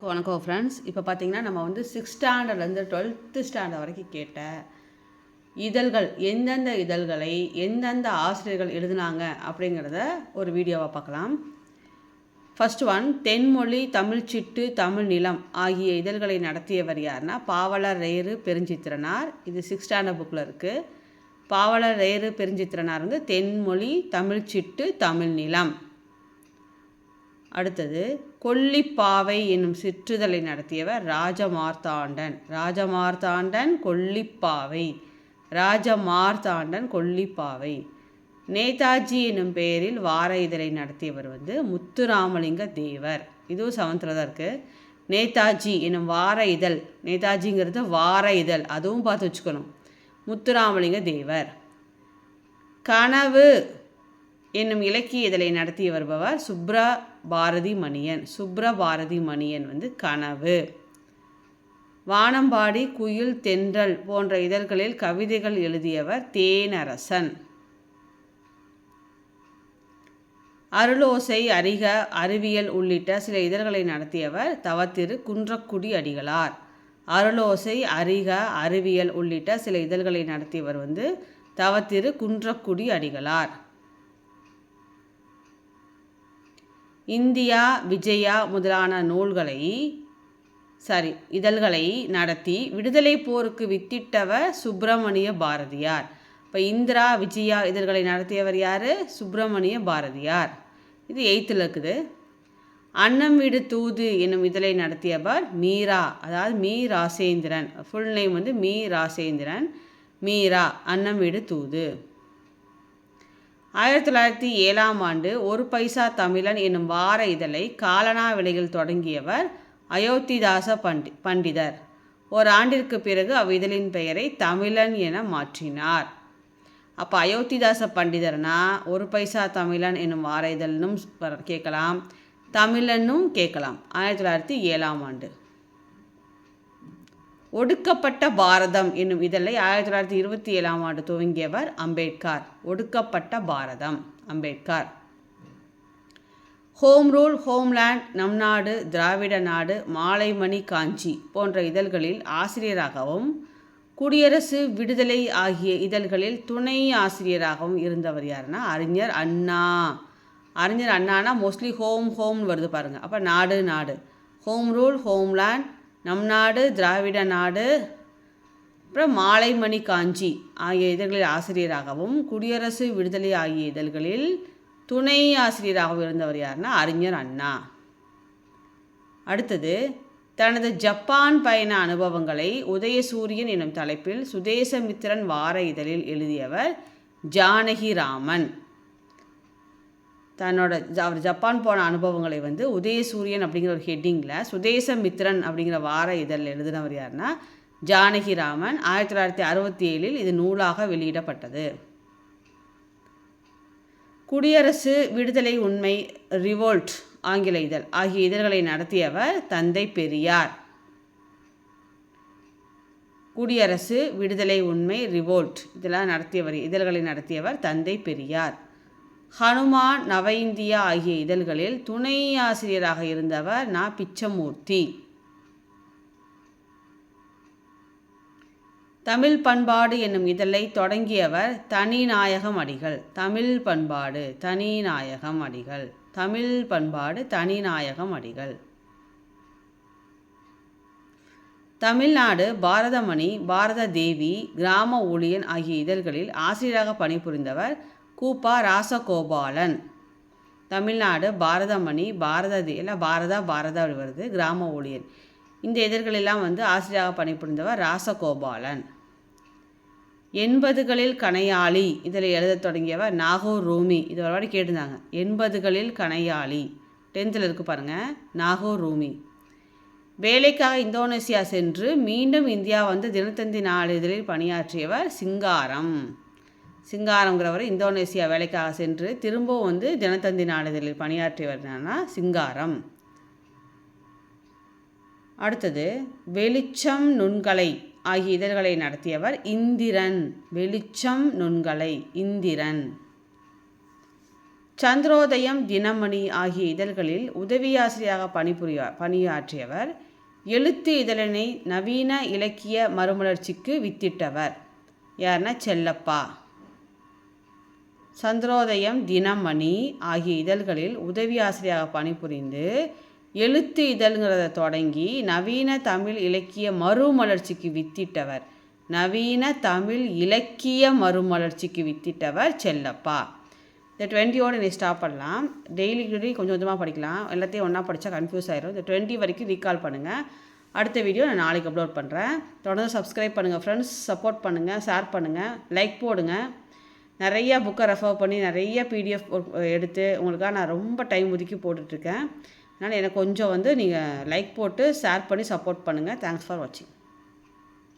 வணக்கம் ஃப்ரெண்ட்ஸ். இப்போ பார்த்தீங்கன்னா நம்ம வந்து 6th ஸ்டாண்டர்ட்லேருந்து 12th ஸ்டாண்டர்ட் வரைக்கும் கேட்ட இதழ்கள் எந்தெந்த இதழ்களை எந்தெந்த ஆசிரியர்கள் எழுதுனாங்க அப்படிங்கிறத ஒரு வீடியோவாக பார்க்கலாம். ஃபர்ஸ்ட் ஒன், தென்மொழி, தமிழ்ச்சிட்டு, தமிழ் நிலம் ஆகிய இதழ்களை நடத்தியவர் யாருன்னா பாவலர் ரேறு பெருஞ்சித்திரனார். இது 6th ஸ்டாண்டர்ட் புக்கில் இருக்குது. பாவலர் ரேறு பெருஞ்சித்திரனார் வந்து தென்மொழி, தமிழ்ச்சிட்டு, தமிழ் நிலம். அடுத்தது, கொல்லிப்பாவை என்னும் சிற்றுதலை நடத்தியவர் ராஜமார்த்தாண்டன். ராஜமார்த்தாண்டன் கொல்லிப்பாவை. ராஜமார்த்தாண்டன் கொல்லிப்பாவை. நேதாஜி என்னும் பெயரில் வார இதழை நடத்தியவர் வந்து முத்துராமலிங்க தேவர். இதுவும் 7th தான் இருக்குது. நேதாஜி என்னும் வார இதழ், நேதாஜிங்கிறது வார இதழ், அதுவும் பார்த்து வச்சுக்கணும். முத்துராமலிங்க தேவர். கனவு என்னும் இலக்கிய இதழை நடத்தி வருபவர் சுப்ரபாரதி மணியன். சுப்ரபாரதி மணியன் வந்து கனவு. வானம்பாடி, குயில், தென்றல் போன்ற இதழ்களில் கவிதைகள் எழுதியவர் தேனரசன். அருளோசை, அறிக, அறிவியல் உள்ளிட்ட சில இதழ்களை நடத்தியவர் தவத்திரு குன்றக்குடி அடிகளார். அருளோசை, அறிக, அறிவியல் உள்ளிட்ட சில இதழ்களை நடத்தியவர் வந்து தவத்திரு குன்றக்குடி அடிகளார். இந்தியா, விஜயா முதலான இதழ்களை நடத்தி விடுதலை போருக்கு வித்திட்டவர் சுப்பிரமணிய பாரதியார். இப்போ இந்திரா, விஜயா இதழ்களை நடத்தியவர் யார்? சுப்பிரமணிய பாரதியார். இது 8th இருக்குது. அன்னம் வீடு தூது என்னும் இதழை நடத்தியவர் மீரா, அதாவது மீ ராசேந்திரன். ஃபுல் நேம் வந்து மீ ராசேந்திரன். மீரா, அன்னம் வீடு தூது. 1907 ஒரு பைசா தமிழன் என்னும் வார இதழை காலனா விலையில் தொடங்கியவர் அயோத்திதாச பண்டிதர். ஓராண்டிற்கு பிறகு அவ்விதழின் பெயரை தமிழன் என மாற்றினார். அப்போ அயோத்திதாச பண்டிதர்னா ஒரு பைசா தமிழன் என்னும் வார இதழ்னும் கேட்கலாம், தமிழனும் கேட்கலாம். 1907. ஒடுக்கப்பட்ட பாரதம் என்னும் இதழை 1927 துவங்கியவர் அம்பேத்கர். ஒடுக்கப்பட்ட பாரதம், அம்பேத்கர். ஹோம் ரூல், ஹோம்லேண்ட், நம் நாடு, திராவிட நாடு, மாலைமணி காஞ்சி போன்ற இதழ்களில் ஆசிரியராகவும் குடியரசு, விடுதலை ஆகிய இதழ்களில் துணை ஆசிரியராகவும் இருந்தவர் யாருன்னா அறிஞர் அண்ணா. அறிஞர் அண்ணானா மோஸ்ட்லி ஹோம்னு வருது பாருங்கள். அப்போ நாடு நாடு, ஹோம் ரூல், ஹோம்லேண்ட், நம் நாடு, திராவிட நாடு, அப்புறம் மாலைமணி காஞ்சி ஆகிய இதழ்களில் ஆசிரியராகவும் குடியரசு, விடுதலை ஆகிய இதழ்களில் துணை ஆசிரியராகவும் இருந்தவர் யாருன்னா அறிஞர் அண்ணா. அடுத்தது, தனது ஜப்பான் பயண அனுபவங்களை உதயசூரியன் என்னும் தலைப்பில் சுதேசமித்திரன் வார இதழில் எழுதியவர் ஜானகிராமன். அவர் ஜப்பான் போன அனுபவங்களை வந்து உதயசூரியன் அப்படிங்கிற ஒரு ஹெட்டிங்கில் சுதேசமித்திரன் அப்படிங்கிற வார இதழில் எழுதினவர் யாருன்னா ஜானகிராமன். 1967 இது நூலாக வெளியிடப்பட்டது. குடியரசு, விடுதலை, உண்மை, ரிவோல்ட் ஆங்கில இதழ் ஆகிய இதழ்களை நடத்தியவர் தந்தை பெரியார். குடியரசு, விடுதலை, உண்மை, ரிவோல்ட் இதழ்களை நடத்தியவர் தந்தை பெரியார். ஹனுமான், நவ இந்தியா ஆகிய இதழ்களில் துணை ஆசிரியராக இருந்தவர் நா. பிச்சமூர்த்தி. தமிழ் பண்பாடு என்னும் இதழை தொடங்கியவர் தனிநாயகம் அடிகள். தமிழ் பண்பாடு, தனிநாயகம் அடிகள். தமிழ் பண்பாடு, தனிநாயகம் அடிகள். தமிழ்நாடு, பாரதமணி, பாரத தேவி, கிராம ஊழியன் ஆகிய இதழ்களில் ஆசிரியராக பணிபுரிந்தவர் கூப்பா ராசகோபாலன். தமிழ்நாடு, பாரதமணி, பாரதா வருது, கிராம ஊழியன். இந்த இதழ்களெல்லாம் வந்து ஆசிரியராக பணிபுரிந்தவர் ராசகோபாலன். 80களில் கணையாளி இதில் எழுத தொடங்கியவர் நாகூர் ரூமி. இது ஒரு வாட்டி கேட்டிருந்தாங்க. 80களில் கணையாளி 10th இருக்குது பாருங்கள், நாகூர் ரூமி. வேலைக்காக இந்தோனேசியா சென்று மீண்டும் இந்தியா வந்து தினத்தந்தி நாளிதழில் பணியாற்றியவர் சிங்காரம். சிங்காரங்கிறவர் இந்தோனேசியா வேலைக்காக சென்று திரும்பவும் வந்து தினத்தந்தி நாளிதழில் பணியாற்றியவர்னா சிங்காரம். அடுத்தது, வெளிச்சம், நுண்கலை ஆகிய இதழ்களை நடத்தியவர் இந்திரன். வெளிச்சம், நுண்கலை, இந்திரன். சந்திரோதயம், தினமணி ஆகிய இதழ்களில் உதவியாசிரியராக பணியாற்றியவர். எழுத்து இதழினை நவீன இலக்கிய மறுமலர்ச்சிக்கு வித்திட்டவர். யாருன்னா செல்லப்பா. சந்திரோதயம், தினமணி ஆகிய இதழ்களில் உதவி ஆசிரியராக பணிபுரிந்து எழுத்து இதழ்ங்கிறத தொடங்கி நவீன தமிழ் இலக்கிய மறுமலர்ச்சிக்கு வித்திட்டவர். நவீன தமிழ் இலக்கிய மறுமலர்ச்சிக்கு வித்திட்டவர் செல்லப்பா. இந்த 20ஓடு நீ ஸ்டாப் பண்ணலாம். டெய்லி கொஞ்சம் கொஞ்சமாக படிக்கலாம். எல்லாத்தையும் ஒன்றா படித்தா கன்ஃபியூஸ் ஆயிரும். இந்த 20 வரைக்கும் ரீகால் பண்ணுங்கள். அடுத்த வீடியோ நான் நாளைக்கு அப்லோட் பண்ணுறேன். தொடர்ந்து சப்ஸ்கிரைப் பண்ணுங்கள் ஃப்ரெண்ட்ஸ். சப்போர்ட் பண்ணுங்கள், ஷேர் பண்ணுங்கள், லைக் போடுங்க. நிறையா புக்கை ரெஃபர் பண்ணி நிறைய பிடிஎஃப் எடுத்து உங்களுக்காக நான் ரொம்ப டைம் ஒதுக்கி போட்டுட்ருக்கேன். அதனால் எனக்கு கொஞ்சம் நீங்கள் லைக் போட்டு ஷேர் பண்ணி சப்போர்ட் பண்ணுங்கள். தேங்க்ஸ் ஃபார் வாட்சிங்.